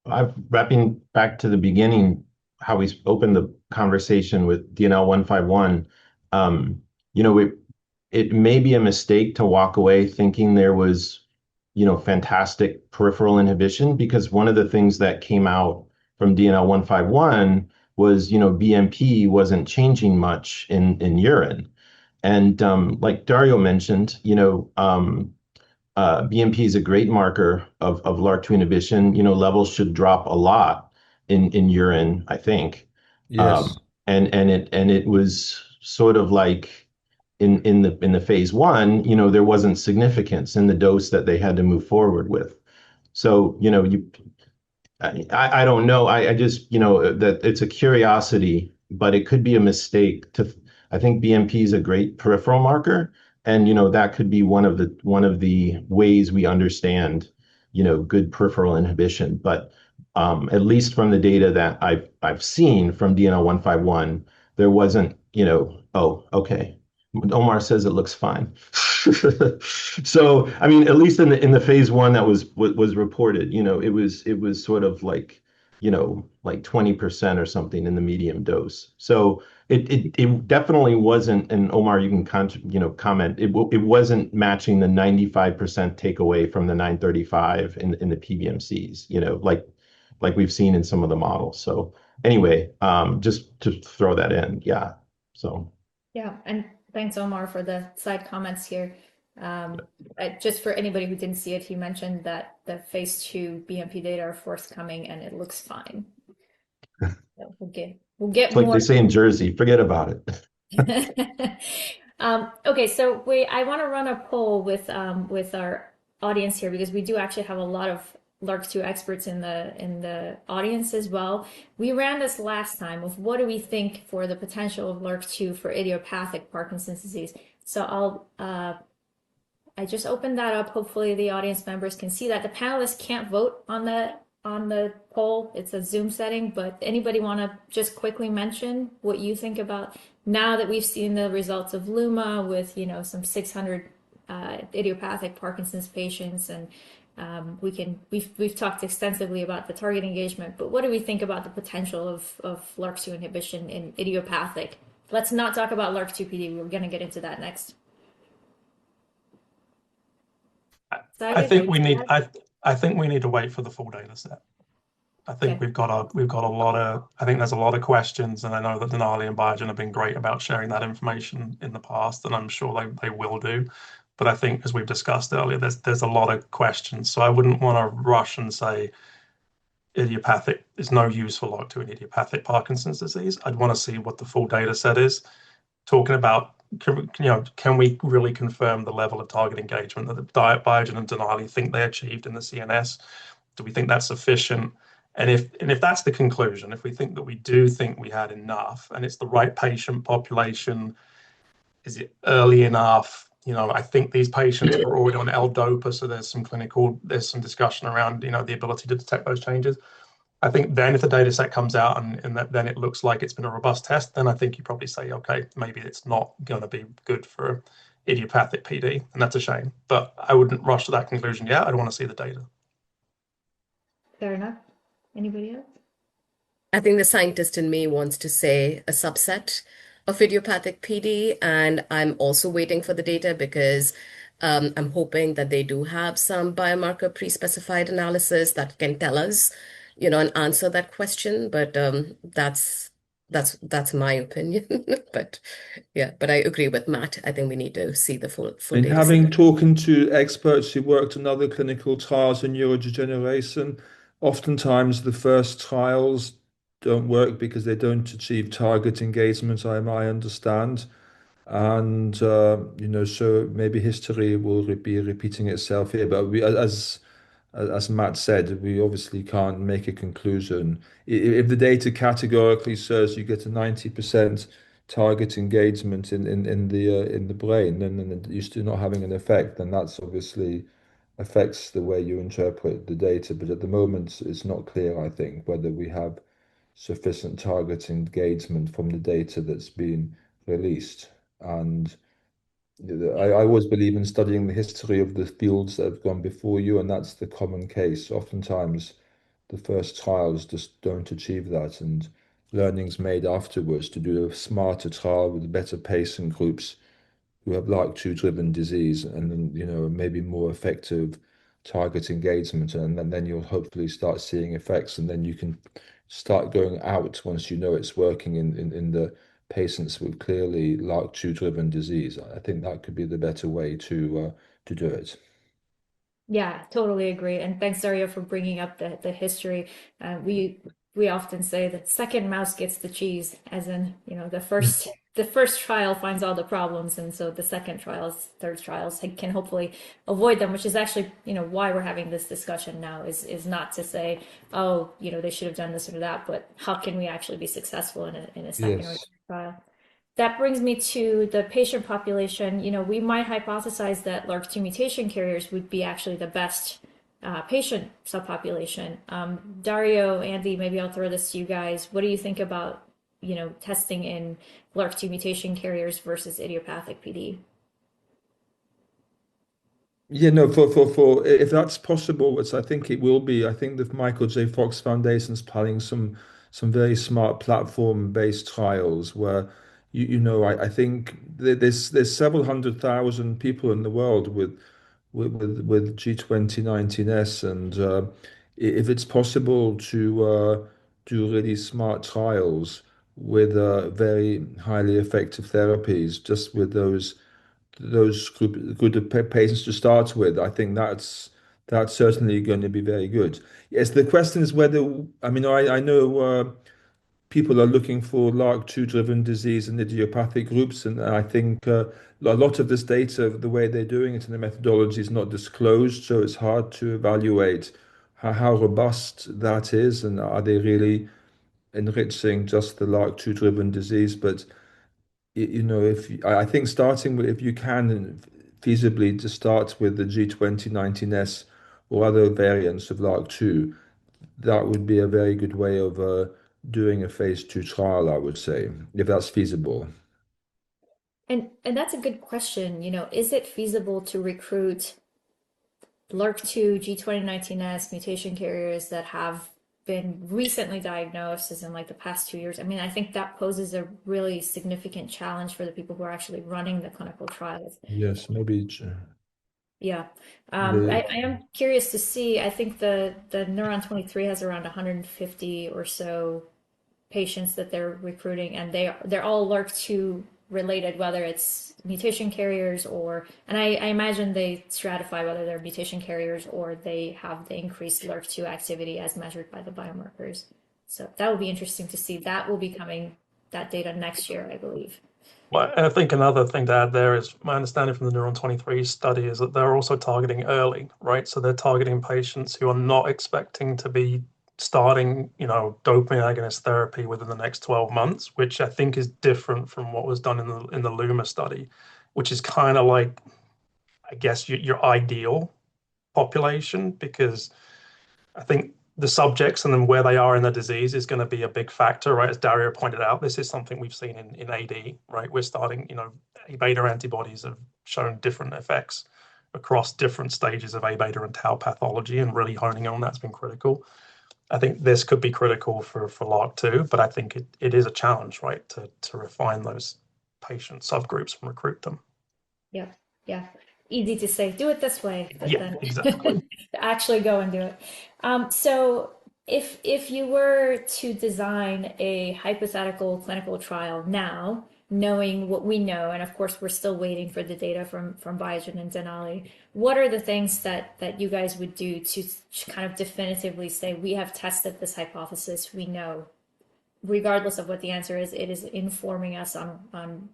I'm wrapping back to the beginning, how we opened the conversation with DNL 151. You know, it may be a mistake to walk away thinking there was, fantastic peripheral inhibition, because one of the things that came out from DNL 151 was, BMP wasn't changing much in urine. And like Dario mentioned, BMP is a great marker of LRRK2 inhibition. Levels should drop a lot in urine, I think. Yes. And it was sort of like in the phase one, there wasn't significance in the dose that they had to move forward with. So, I don't know. I just, that it's a curiosity, but it could be a mistake I think BMP is a great peripheral marker. And, that could be one of the ways we understand, good peripheral inhibition. But at least from the data that I've seen from DNL 151, there wasn't, oh, okay. Omar says it looks fine. So, I mean, at least in the phase one that was reported, it was sort of like, like 20% or something in the medium dose. So it definitely wasn't, and Omar, you can comment. It wasn't matching the 95% takeaway from the 935 in the PBMCs, like we've seen in some of the models. So anyway, just to throw that in, yeah. So. Yeah, and thanks, Omar, for the side comments here. Just for anybody who didn't see it, he mentioned that the phase 2 BMP data are forthcoming and it looks fine. So we'll We'll get It's like they more. say in Jersey, forget about it. Okay, so I want to run a poll with our audience here because we do actually have a lot of LRRK2 experts in the audience as well. We ran this last time of what do we think for the potential of LRRK2 for idiopathic Parkinson's disease. So I just opened that up. Hopefully the audience members can see that. The panelists can't vote on the poll. It's a Zoom setting, but anybody want to just quickly mention what you think about now that we've seen the results of LUMA with, some 600 idiopathic Parkinson's patients, and we've talked extensively about the target engagement, but what do we think about the potential of LRRK2 inhibition in idiopathic? Let's not talk about LRRK2 PD. We're going to get into that next. I think we need I think we need to wait for the full data set. I think Okay. we've got a lot of I think there's a lot of questions, and I know that Denali and Biogen have been great about sharing that information in the past, and I'm sure they will do. But I think, as we've discussed earlier, there's a lot of questions. So I wouldn't want to rush and say idiopathic is no use for LRRK2 in idiopathic Parkinson's disease. I'd want to see what the full data set is. Talking about, can we really confirm the level of target engagement that the Biogen and Denali think they achieved in the CNS? Do we think that's sufficient? And if that's the conclusion, if we think that we do think we had enough and it's the right patient population, is it early enough? I think these patients were already on L-DOPA, so there's some discussion around, the ability to detect those changes. I think then if the data set comes out and then it looks like it's been a robust test, then I think you probably say, okay, maybe it's not going to be good for idiopathic PD, and that's a shame. But I wouldn't rush to that conclusion yet. I'd want to see the data. Fair enough. Anybody else? I think the scientist in me wants to say a subset of idiopathic PD, and I'm also waiting for the data because I'm hoping that they do have some biomarker pre-specified analysis that can tell us, and answer that question. But that's my opinion. But yeah, but I agree with Matt. I think we need to see the full And data set. having talking to experts who worked on other clinical trials in neurodegeneration, oftentimes the first trials don't work because they don't achieve target engagement, I understand. And so maybe history will be repeating itself here. But as Matt said, we obviously can't make a conclusion. If the data categorically says you get a 90% target engagement in the brain, then you're still not having an effect, then that's obviously affects the way you interpret the data. But at the moment, it's not clear, I think, whether we have sufficient target engagement from the data that's been released. And I always believe in studying the history of the fields that have gone before you, and that's the common case. Oftentimes, the first trials just don't achieve that, and learnings made afterwards to do a smarter trial with better patient groups who have LRRK2 driven disease, and then maybe more effective target engagement, and then you'll hopefully start seeing effects, and then you can start going out once you know it's working in the patients with clearly LRRK2 driven disease. I think that could be the better way to do it. Yeah, totally agree. And thanks, Dario, for bringing up the history. We often say that second mouse gets the cheese, as in, the first trial finds all the problems, and so the second trials, third trials can hopefully avoid them, which is actually, why we're having this discussion now is not to say, oh, they should have done this or that, but how can we actually be successful in a second or Yes. third trial? That brings me to the patient population. We might hypothesize that LRRK2 mutation carriers would be actually the best patient subpopulation. Dario, Andy, maybe I'll throw this to you guys. What do you think about, testing in LRRK2 mutation carriers versus idiopathic PD? Yeah, no, for if that's possible, which I think it will be, I think the Michael J. Fox Foundation's planning some very smart platform-based trials where I think there's several 100,000 people in the world with G2019S, and if it's possible to do really smart trials with very highly effective therapies, just with those group of patients to start with, I think that's certainly going to be very good. Yes, the question is whether, I mean, I know people are looking for LRRK2-driven disease and idiopathic groups, and I think a lot of this data, the way they're doing it and the methodology is not disclosed, so it's hard to evaluate how robust that is, and are they really enriching just the LRRK2-driven disease. But I think starting with, if you can feasibly, to start with the G2019S or other variants of LRRK2, that would be a very good way of doing a phase 2 trial, I would say, if that's feasible. And that's a good question. Is it feasible to recruit LRRK2 G2019S mutation carriers that have been recently diagnosed, as in like the past 2 years? I mean, I think that poses a really significant challenge for the people who are actually running the clinical trials. Yes, maybe. Yeah. The, I am curious to see. I think the Neuron 23 has around 150 or so patients that they're recruiting, and they're all LRRK2 related, whether it's mutation carriers and I imagine they stratify whether they're mutation carriers or they have the increased LRRK2 activity as measured by the biomarkers. So that will be interesting to see. That will be coming, that data next year, I believe. Well, and I think another thing to add there is my understanding from the Neuron 23 study is that they're also targeting early, right? So they're targeting patients who are not expecting to be starting, dopamine agonist therapy within the next 12 months, which I think is different from what was done in the LUMA study, which is kind of like, I guess, your ideal population, because I think the subjects and then where they are in the disease is going to be a big factor, right? As Dario pointed out, this is something we've seen in AD, right? We're starting, A beta antibodies have shown different effects across different stages of A beta and tau pathology, and really honing on that's been critical. I think this could be critical for LRRK2, but I think it is a challenge, right, to refine those patient subgroups and recruit them. Yeah, yeah. Easy to say, do it this way, but Yeah, then exactly. to actually go and do it. So if you were to design a hypothetical clinical trial now, knowing what we know, and of course we're still waiting for the data from Biogen and Denali, what are the things that you guys would do to kind of definitively say we have tested this hypothesis, we know, regardless of what the answer is, it is informing us on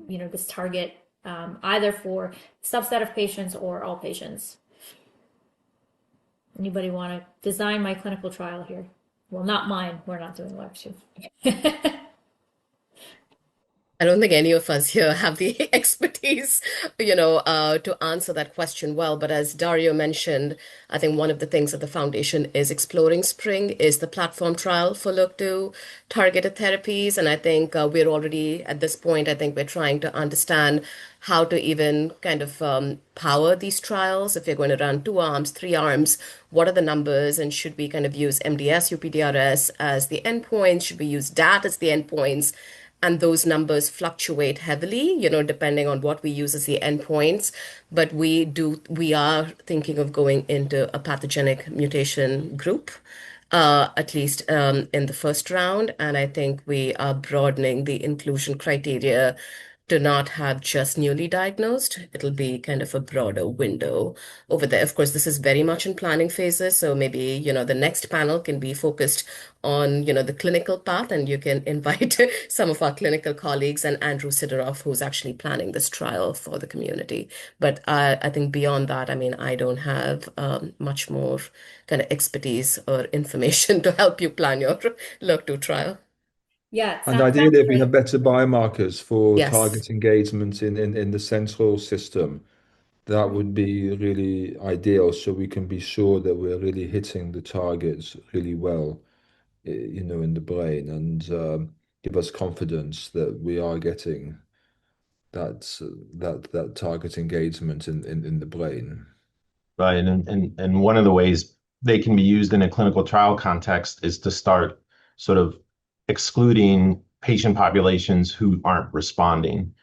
this target, either for subset of patients or all patients? Anybody want to design my clinical trial here? Well, not mine. We're not doing LRRK2. I don't think any of us here have the expertise, to answer that question well. But as Dario mentioned, I think one of the things that the foundation is exploring spring is the platform trial for LRRK2 targeted therapies. And I think we're already at this point, I think we're trying to understand how to even kind of power these trials. If you're going to run 2 arms, 3 arms, what are the numbers? And should we kind of use MDS, UPDRS as the endpoints? Should we use DAT as the endpoints? And those numbers fluctuate heavily, depending on what we use as the endpoints. But we are thinking of going into a pathogenic mutation group, at least in the first round. And I think we are broadening the inclusion criteria to not have just newly diagnosed. It'll be kind of a broader window over there. Of course, this is very much in planning phases. So maybe, the next panel can be focused on, the clinical path, and you can invite some of our clinical colleagues and Andrew Sidoroff, who's actually planning this trial for the community. But I think beyond that, I mean, I don't have much more kind of expertise or information to help you plan your LRRK2 trial. Yeah, and sounds ideally, if we great. have better biomarkers for Yes. target engagement in the central system, that would be really ideal, so we can be sure that we're really hitting the targets really well, in the brain, and give us confidence that we are getting that target engagement in the brain. Right. And one of the ways they can be used in a clinical trial context is to start sort of excluding patient populations who aren't responding,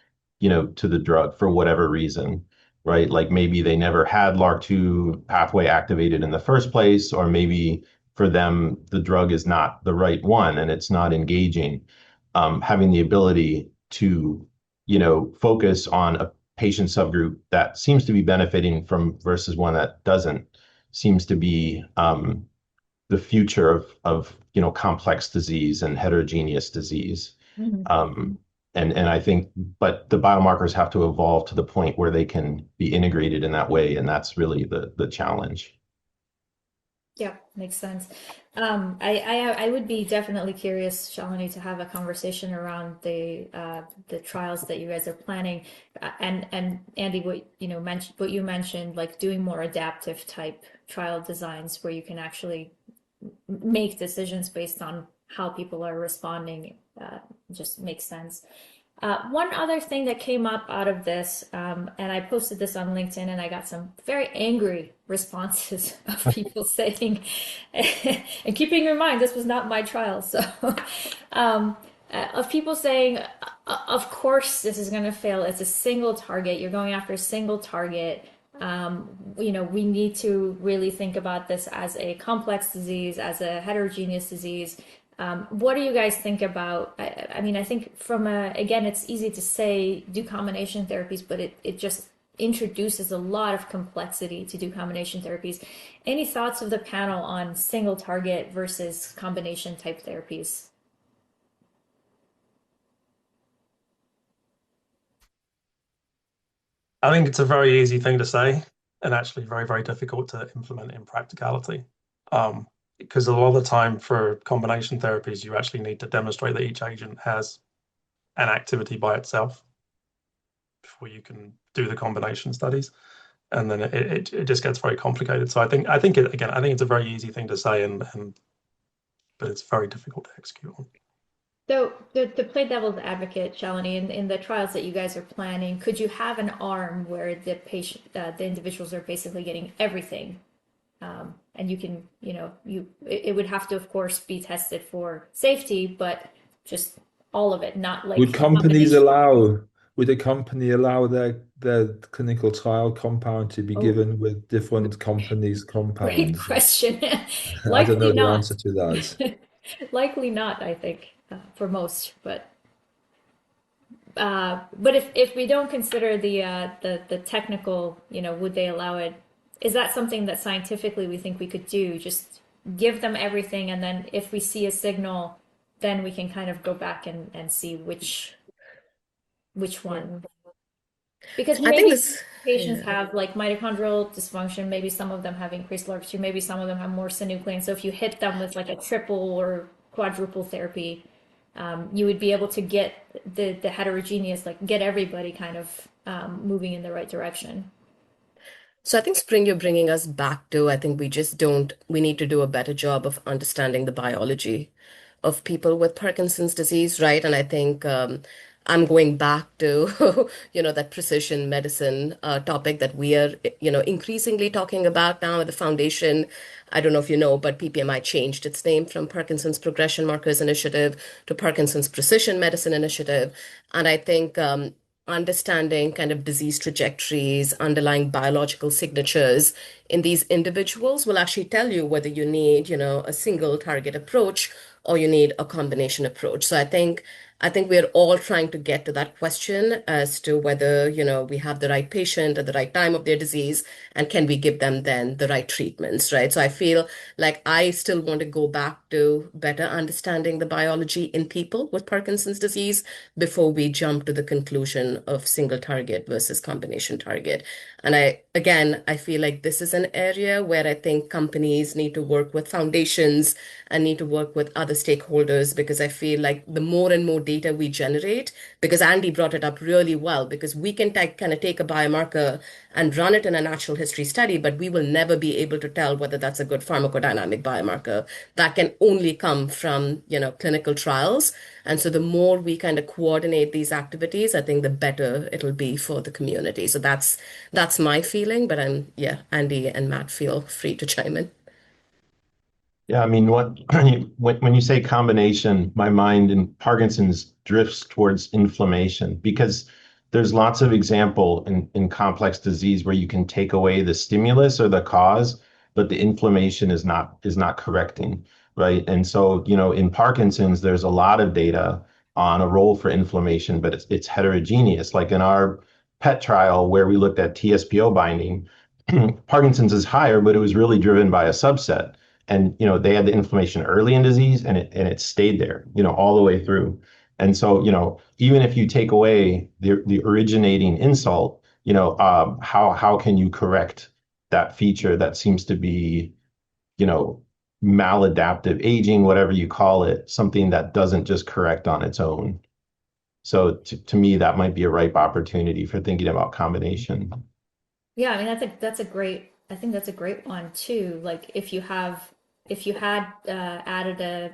to the drug for whatever reason, right? Like maybe they never had LRRK2 pathway activated in the first place, or maybe for them the drug is not the right one and it's not engaging. Having the ability to, focus on a patient subgroup that seems to be benefiting from versus one that doesn't seems to be the future of complex disease and heterogeneous disease. Mhm. And I think, but the biomarkers have to evolve to the point where they can be integrated in that way, and that's really the challenge. Yeah, makes sense. I would be definitely curious, Shalini, to have a conversation around the trials that you guys are planning, and Andy, what you mentioned, like doing more adaptive type trial designs where you can actually make decisions based on how people are responding. Just makes sense. One other thing that came up out of this, and I posted this on LinkedIn, and I got some very angry responses of people saying, and keeping in mind, this was not my trial, so of people saying, of course, this is going to fail. It's a single target. You're going after a single target. We need to really think about this as a complex disease, as a heterogeneous disease. What do you guys think about? I mean, I think again, it's easy to say do combination therapies, but it just introduces a lot of complexity to do combination therapies. Any thoughts of the panel on single target versus combination type therapies? I think it's a very easy thing to say and actually very, very difficult to implement in practicality. Because a lot of the time for combination therapies, you actually need to demonstrate that each agent has an activity by itself before you can do the combination studies. And then it just gets very complicated. So I think it's a very easy thing to say, but it's very difficult to execute on. So to play devil's advocate, Shalini, in the trials that you guys are planning, could you have an arm where the individuals are basically getting everything? And you can, it would have to, of course, be tested for safety, but just all of it, not like Would companies allow, would a company allow their clinical trial compound to be given with different companies' compounds? Great question. I don't know Likely the not. answer to that. Likely not, I think, for most, but if we don't consider the technical, would they allow it? Is that something that scientifically we think we could do? Just give them everything, and then if we see a signal, then we can kind of go back and see which one. Because I think maybe this, patients yeah. have like mitochondrial dysfunction, maybe some of them have increased LRRK2, maybe some of them have more synuclein. So if you hit them with like a triple or quadruple therapy, you would be able to get the heterogeneous, like get everybody kind of moving in the right direction. So I think, Spring, you're bringing us back to, I think we need to do a better job of understanding the biology of people with Parkinson's disease, right? And I think I'm going back to, that precision medicine topic that we are, increasingly talking about now at the foundation. I don't know if you know, but PPMI changed its name from Parkinson's Progression Markers Initiative to Parkinson's Precision Medicine Initiative. And I think understanding kind of disease trajectories, underlying biological signatures in these individuals will actually tell you whether you need, a single target approach or you need a combination approach. So I think we're all trying to get to that question as to whether, we have the right patient at the right time of their disease and can we give them then the right treatments, right? So I feel like I still want to go back to better understanding the biology in people with Parkinson's disease before we jump to the conclusion of single target versus combination target. And I feel like this is an area where I think companies need to work with foundations and need to work with other stakeholders, because I feel like the more and more data we generate, because Andy brought it up really well, because we can kind of take a biomarker and run it in a natural history study, but we will never be able to tell whether that's a good pharmacodynamic biomarker. That can only come from, clinical trials. And so the more we kind of coordinate these activities, I think the better it'll be for the community. So that's my feeling, but Andy and Matt, feel free to chime in. Yeah, I mean, when you say combination, my mind in Parkinson's drifts towards inflammation, because there's lots of example in complex disease where you can take away the stimulus or the cause, but the inflammation is not correcting, right? And so, in Parkinson's, there's a lot of data on a role for inflammation, but it's heterogeneous. Like in our PET trial where we looked at TSPO binding, Parkinson's is higher, but it was really driven by a subset. and they had the inflammation early in disease, and it stayed there, all the way through. And so, even if you take away the originating insult, how can you correct that feature that seems to be, maladaptive aging, whatever you call it, something that doesn't just correct on its own. So to me, that might be a ripe opportunity for thinking about combination. Yeah, I mean, I think that's a great one too. Like if you had added a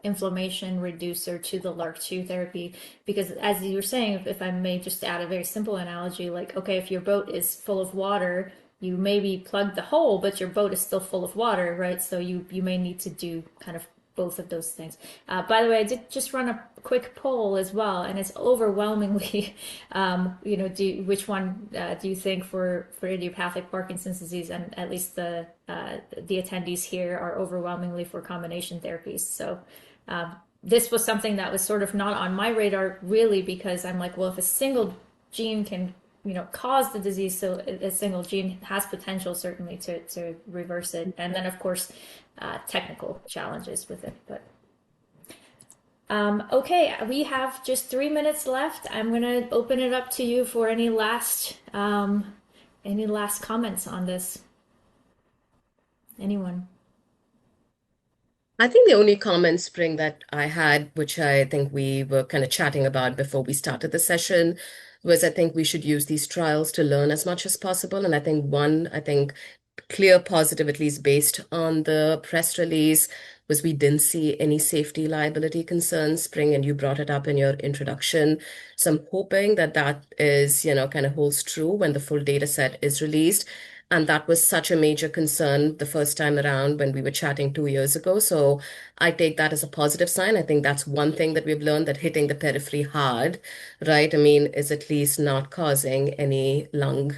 inflammation reducer to the LRRK2 therapy, because as you were saying, if I may just add a very simple analogy, like, okay, if your boat is full of water, you maybe plug the hole, but your boat is still full of water, right? So you may need to do kind of both of those things. By the way, I did just run a quick poll as well, and it's overwhelmingly, which one do you think for idiopathic Parkinson's disease? And at least the attendees here are overwhelmingly for combination therapies. So this was something that was sort of not on my radar really, because I'm like, well, if a single gene can cause the disease, so a single gene has potential certainly to reverse it. And then of course technical challenges with it. But okay, we have just 3 minutes left. I'm gonna open it up to you for any last comments on this. Anyone? I think the only comment, Spring, that I had, which I think we were kind of chatting about before we started the session, was I think we should use these trials to learn as much as possible. And I think clear positive, at least based on the press release, was we didn't see any safety liability concerns, Spring, and you brought it up in your introduction. So I'm hoping that that is, kind of holds true when the full data set is released. And that was such a major concern the first time around when we were chatting 2 years ago. So I take that as a positive sign. I think that's one thing that we've learned, that hitting the periphery hard, right? I mean, is at least not causing any lung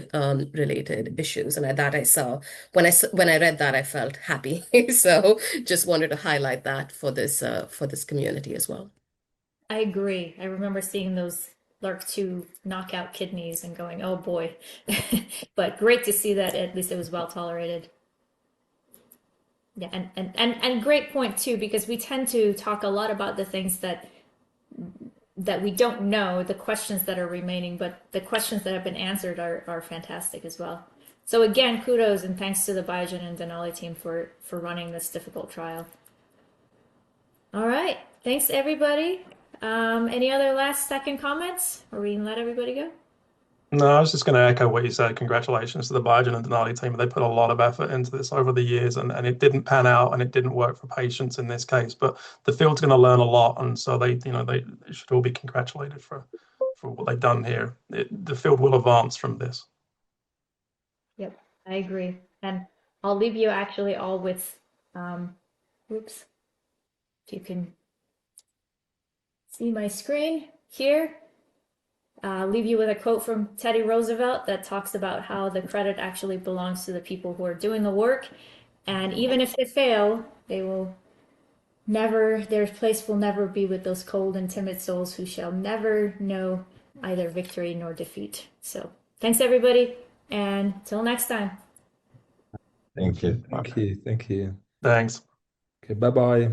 related issues. And that I saw when I read that, I felt happy. So just wanted to highlight that for this community as well. I agree. I remember seeing those LRRK2 knockout kidneys and going, oh boy. But great to see that at least it was well tolerated. Yeah, and great point too, because we tend to talk a lot about the things that we don't know, the questions that are remaining, but the questions that have been answered are fantastic as well. So again, kudos and thanks to the Biogen and Denali team for running this difficult trial. All right, thanks everybody. Any other last second comments, or we can let everybody go? No, I was just going to echo what you said. Congratulations to the Biogen and Denali team. They put a lot of effort into this over the years, and it didn't pan out, and it didn't work for patients in this case. But the field's going to learn a lot, and so they should all be congratulated for what they've done here. The field will advance from this. Yep, I agree. And I'll leave you actually all with, oops, if you can see my screen here. Leave you with a quote from Teddy Roosevelt that talks about how the credit actually belongs to the people who are doing the work. And even if they fail, their place will never be with those cold and timid souls who shall never know either victory nor defeat. So thanks everybody, and till next time. Thank you. Thank you. Thank you. Thanks. Okay, bye-bye.